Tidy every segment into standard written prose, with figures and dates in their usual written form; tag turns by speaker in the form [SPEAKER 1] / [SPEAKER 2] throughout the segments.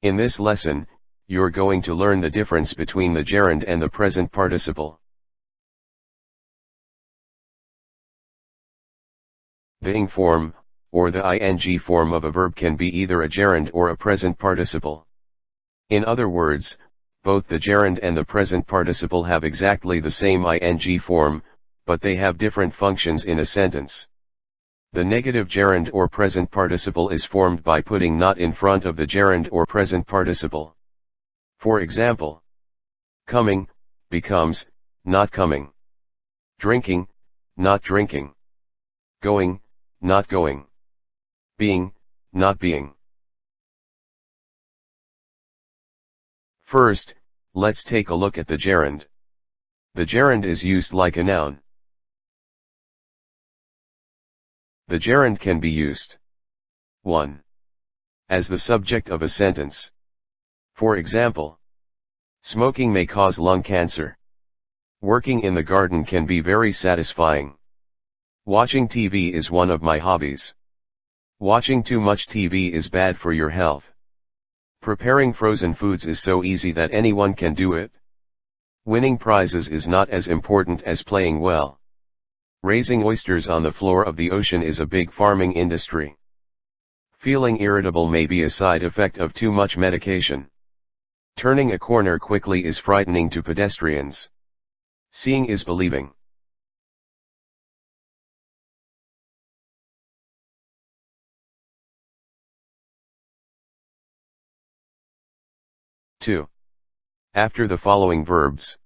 [SPEAKER 1] In this lesson, you're going to learn the difference between the gerund and the present participle. The ing form, or the ing form of a verb can be either a gerund or a present participle. In other words, both the gerund and the present participle have exactly the same ing form, but they have different functions in a sentence. The negative gerund or present participle is formed by putting not in front of the gerund or present participle. For example, coming becomes not coming. Drinking, not drinking. Going, not going. Being, not being. First, let's take a look at the gerund. The gerund is used like a noun. The gerund can be used 1. As the subject of a sentence. For example, smoking may cause lung cancer. Working in the garden can be very satisfying. Watching TV is one of my hobbies. Watching too much TV is bad for your health. Preparing frozen foods is so easy that anyone can do it. Winning prizes is not as important as playing well. Raising oysters on the floor of the ocean is a big farming industry. Feeling irritable may be a side effect of too much medication. Turning a corner quickly is frightening to pedestrians. Seeing is believing. Two. After the following verbs: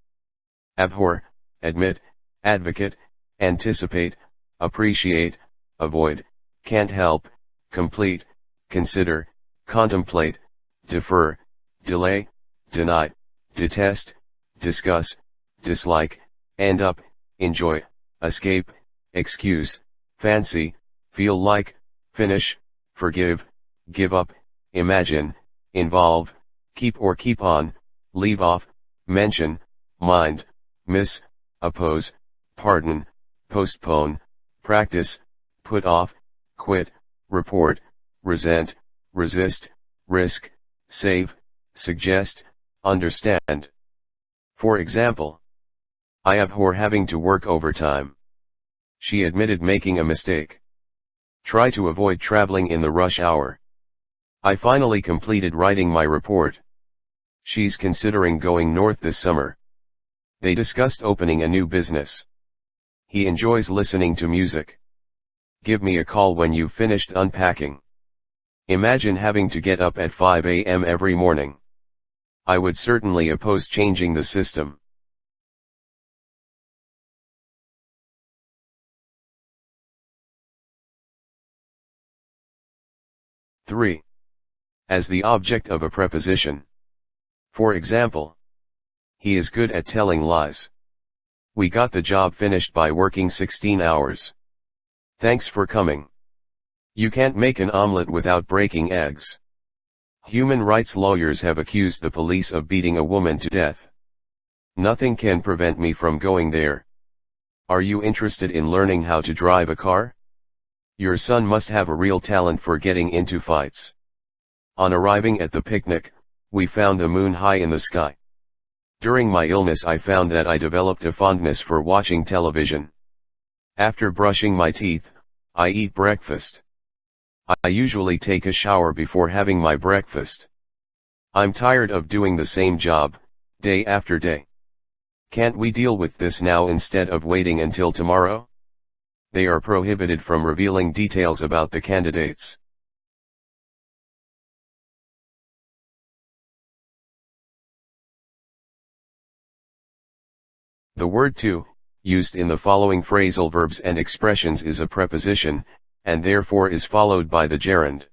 [SPEAKER 1] abhor, admit, advocate, anticipate, appreciate, avoid, can't help, complete, consider, contemplate, defer, delay, deny, detest, discuss, dislike, end up, enjoy, escape, excuse, fancy, feel like, finish, forgive, give up, imagine, involve, keep or keep on, leave off, mention, mind, miss, oppose, pardon, postpone, practice, put off, quit, report, resent, resist, risk, save, suggest, understand. For example, I abhor having to work overtime. She admitted making a mistake. Try to avoid traveling in the rush hour. I finally completed writing my report. She's considering going north this summer. They discussed opening a new business. He enjoys listening to music. Give me a call when you've finished unpacking. Imagine having to get up at 5 a.m. every morning. I would certainly oppose changing the system. Three. As the object of a preposition. For example, he is good at telling lies. We got the job finished by working 16 hours. Thanks for coming. You can't make an omelette without breaking eggs. Human rights lawyers have accused the police of beating a woman to death. Nothing can prevent me from going there. Are you interested in learning how to drive a car? Your son must have a real talent for getting into fights. On arriving at the picnic, we found the moon high in the sky. During my illness I found that I developed a fondness for watching television. After brushing my teeth, I eat breakfast. I usually take a shower before having my breakfast. I'm tired of doing the same job, day after day. Can't we deal with this now instead of waiting until tomorrow? They are prohibited from revealing details about the candidates. The word to, used in the following phrasal verbs and expressions, is a preposition, and therefore is followed by the gerund.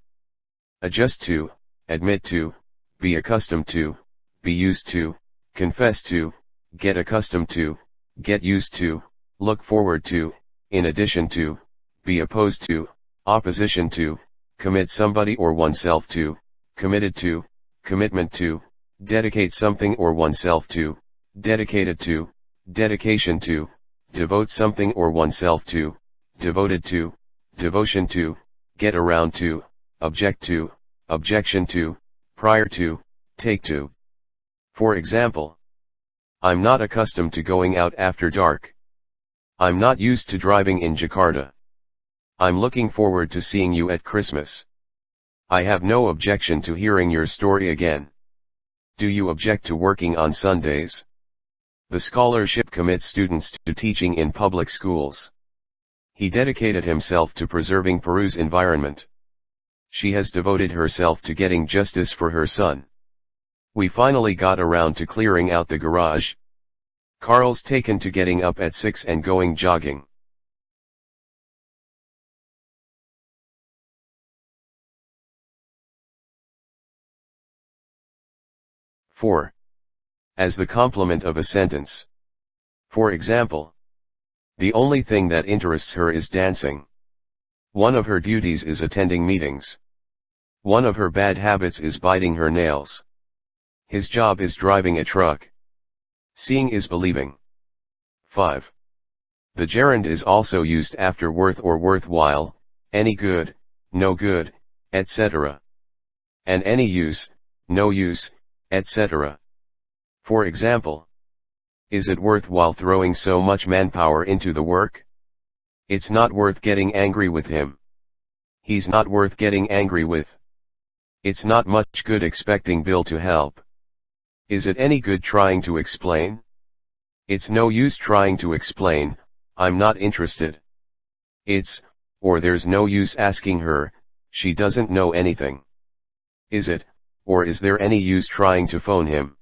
[SPEAKER 1] Adjust to, admit to, be accustomed to, be used to, confess to, get accustomed to, get used to, look forward to, in addition to, be opposed to, opposition to, commit somebody or oneself to, committed to, commitment to, dedicate something or oneself to, dedicated to, dedication to, devote something or oneself to, devoted to, devotion to, get around to, object to, objection to, prior to, take to. For example, I'm not accustomed to going out after dark. I'm not used to driving in Jakarta. I'm looking forward to seeing you at Christmas. I have no objection to hearing your story again. Do you object to working on Sundays? The scholarship commits students to teaching in public schools. He dedicated himself to preserving Peru's environment. She has devoted herself to getting justice for her son. We finally got around to clearing out the garage. Carl's taken to getting up at 6 and going jogging. Four. As the complement of a sentence. For example, the only thing that interests her is dancing. One of her duties is attending meetings. One of her bad habits is biting her nails. His job is driving a truck. Seeing is believing. 5. The gerund is also used after worth or worthwhile, any good, no good, etc. And any use, no use, etc. For example, is it worthwhile throwing so much manpower into the work? It's not worth getting angry with him. He's not worth getting angry with. It's not much good expecting Bill to help. Is it any good trying to explain? It's no use trying to explain, I'm not interested. It's, or there's no use asking her, she doesn't know anything. Is it, or is there any use trying to phone him?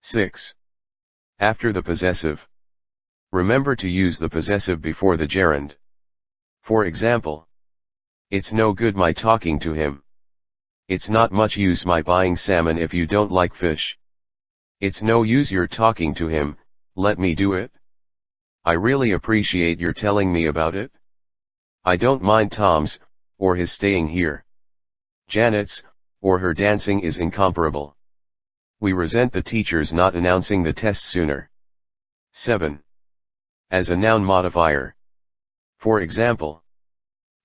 [SPEAKER 1] Six. After the possessive. Remember to use the possessive before the gerund. For example, it's no good my talking to him. It's not much use my buying salmon if you don't like fish. It's no use your talking to him, let me do it. I really appreciate your telling me about it. I don't mind Tom's, or his staying here. Janet's, or her dancing is incomparable. We resent the teachers not announcing the test sooner. 7. As a noun modifier. For example,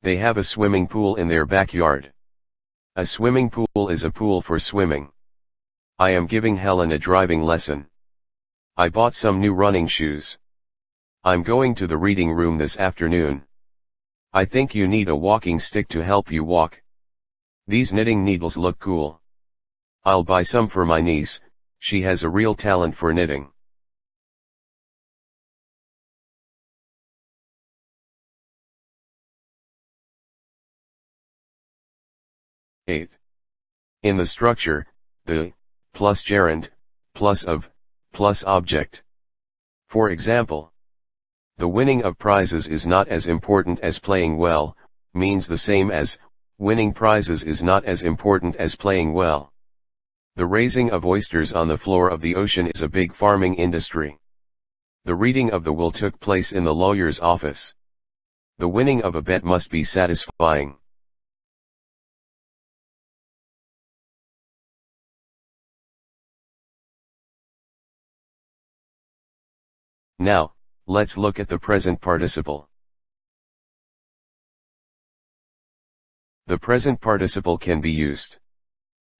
[SPEAKER 1] they have a swimming pool in their backyard. A swimming pool is a pool for swimming. I am giving Helen a driving lesson. I bought some new running shoes. I'm going to the reading room this afternoon. I think you need a walking stick to help you walk. These knitting needles look cool. I'll buy some for my niece, she has a real talent for knitting. Eight. In the structure, the, plus gerund, plus of, plus object. For example, the winning of prizes is not as important as playing well, means the same as, winning prizes is not as important as playing well. The raising of oysters on the floor of the ocean is a big farming industry. The reading of the will took place in the lawyer's office. The winning of a bet must be satisfying. Now, let's look at the present participle. The present participle can be used.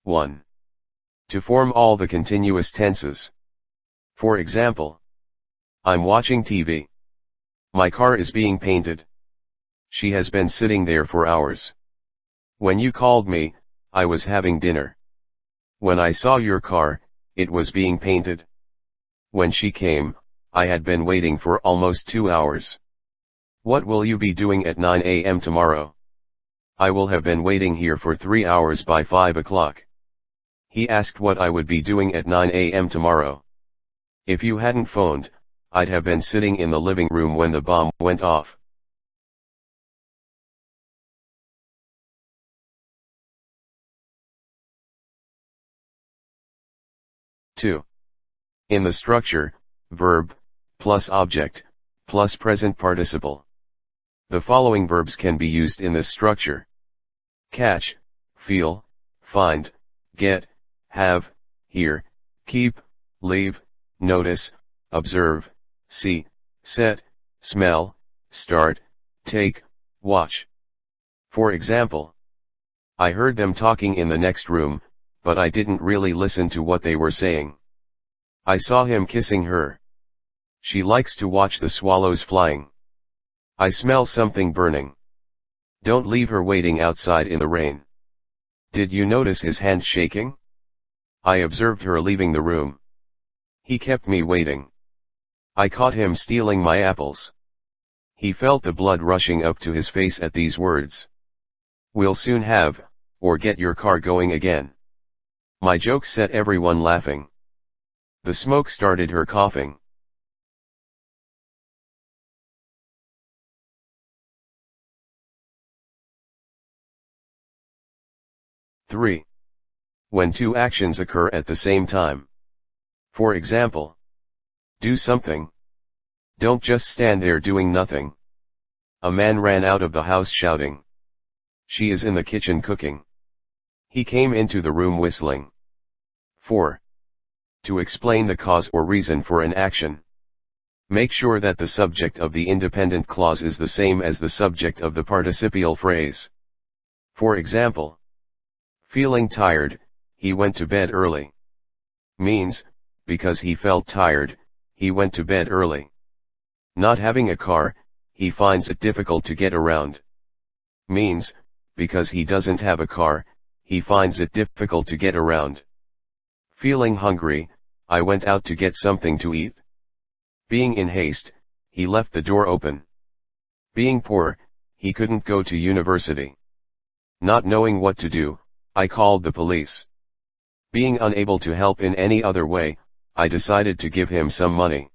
[SPEAKER 1] 1. To form all the continuous tenses. For example, I'm watching TV. My car is being painted. She has been sitting there for hours. When you called me, I was having dinner. When I saw your car, it was being painted. When she came, I had been waiting for almost 2 hours. What will you be doing at 9 a.m. tomorrow? I will have been waiting here for 3 hours by 5 o'clock. He asked what I would be doing at 9 a.m. tomorrow. If you hadn't phoned, I'd have been sitting in the living room when the bomb went off. Two. In the structure, verb, plus object, plus present participle. The following verbs can be used in this structure. Catch, feel, find, get, have, hear, keep, leave, notice, observe, see, set, smell, start, take, watch. For example, I heard them talking in the next room, but I didn't really listen to what they were saying. I saw him kissing her. She likes to watch the swallows flying. I smell something burning. Don't leave her waiting outside in the rain. Did you notice his hand shaking? I observed her leaving the room. He kept me waiting. I caught him stealing my apples. He felt the blood rushing up to his face at these words. We'll soon have, or get your car going again. My joke set everyone laughing. The smoke started her coughing. Three. When two actions occur at the same time. For example, do something. Don't just stand there doing nothing. A man ran out of the house shouting. She is in the kitchen cooking. He came into the room whistling. 4. To explain the cause or reason for an action. Make sure that the subject of the independent clause is the same as the subject of the participial phrase. For example, feeling tired, he went to bed early. Means, because he felt tired, he went to bed early. Not having a car, he finds it difficult to get around. Means, because he doesn't have a car, he finds it difficult to get around. Feeling hungry, I went out to get something to eat. Being in haste, he left the door open. Being poor, he couldn't go to university. Not knowing what to do, I called the police. Being unable to help in any other way, I decided to give him some money.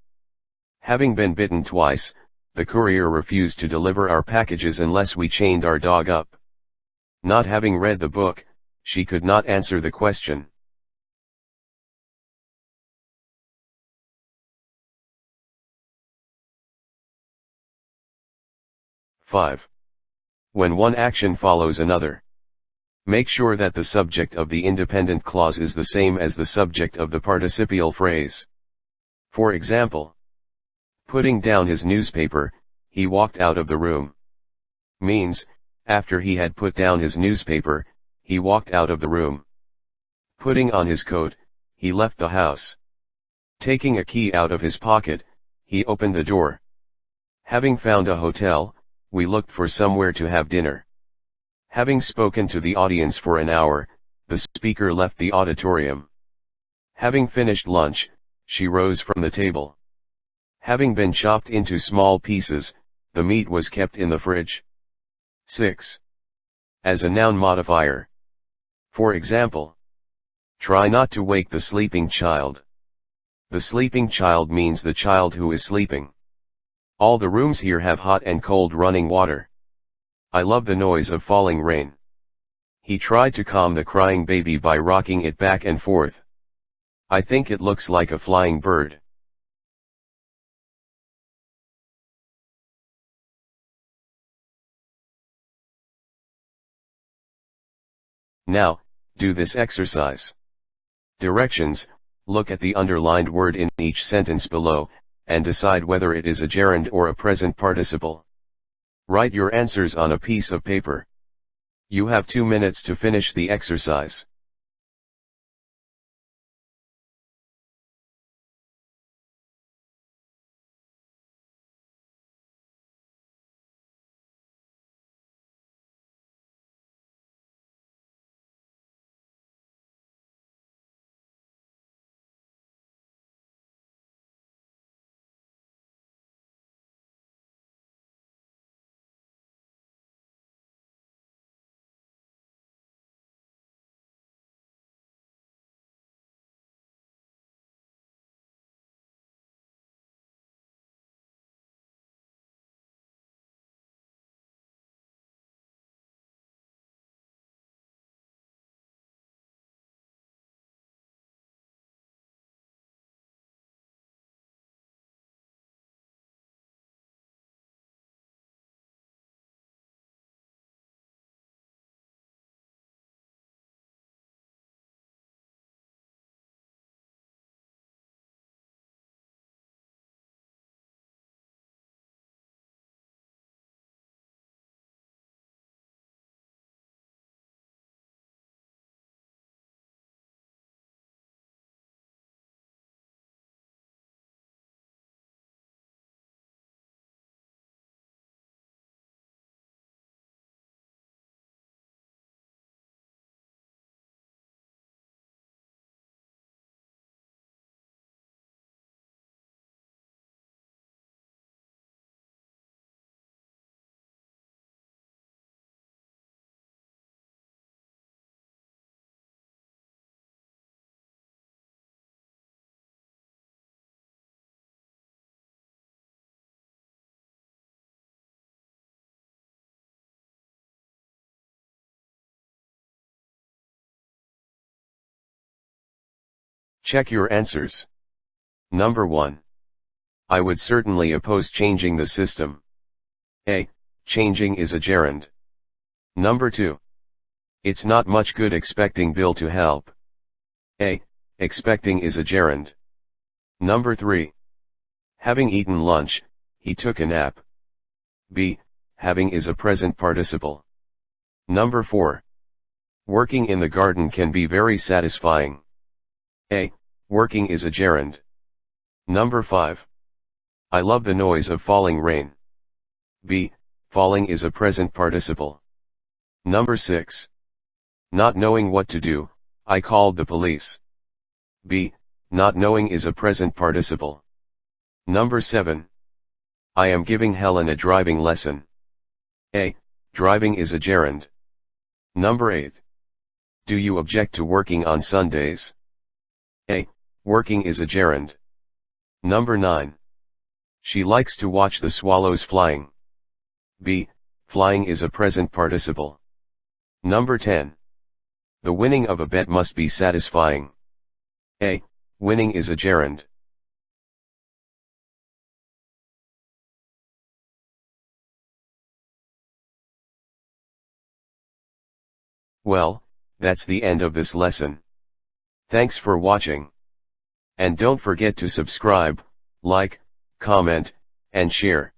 [SPEAKER 1] Having been bitten twice, the courier refused to deliver our packages unless we chained our dog up. Not having read the book, she could not answer the question. Five. When one action follows another. Make sure that the subject of the independent clause is the same as the subject of the participial phrase. For example, putting down his newspaper, he walked out of the room. Means, after he had put down his newspaper, he walked out of the room. Putting on his coat, he left the house. Taking a key out of his pocket, he opened the door. Having found a hotel, we looked for somewhere to have dinner. Having spoken to the audience for an hour, the speaker left the auditorium. Having finished lunch, she rose from the table. Having been chopped into small pieces, the meat was kept in the fridge. 6. As a noun modifier. For example, try not to wake the sleeping child. The sleeping child means the child who is sleeping. All the rooms here have hot and cold running water. I love the noise of falling rain. He tried to calm the crying baby by rocking it back and forth. I think it looks like a flying bird. Now, do this exercise. Directions: look at the underlined word in each sentence below, and decide whether it is a gerund or a present participle. Write your answers on a piece of paper. You have 2 minutes to finish the exercise. Check your answers. Number 1. I would certainly oppose changing the system. A. Changing is a gerund. Number 2. It's not much good expecting Bill to help. A. Expecting is a gerund. Number 3. Having eaten lunch, he took a nap. B. Having is a present participle. Number 4. Working in the garden can be very satisfying. A. Working is a gerund. Number 5. I love the noise of falling rain. B. Falling is a present participle. Number 6. Not knowing what to do, I called the police. B. Not knowing is a present participle. Number 7. I am giving Helen a driving lesson. A. Driving is a gerund. Number 8. Do you object to working on Sundays? A. Working is a gerund. Number 9. She likes to watch the swallows flying. B. Flying is a present participle. Number 10. The winning of a bet must be satisfying. A. Winning is a gerund. Well, that's the end of this lesson. Thanks for watching. And don't forget to subscribe, like, comment, and share.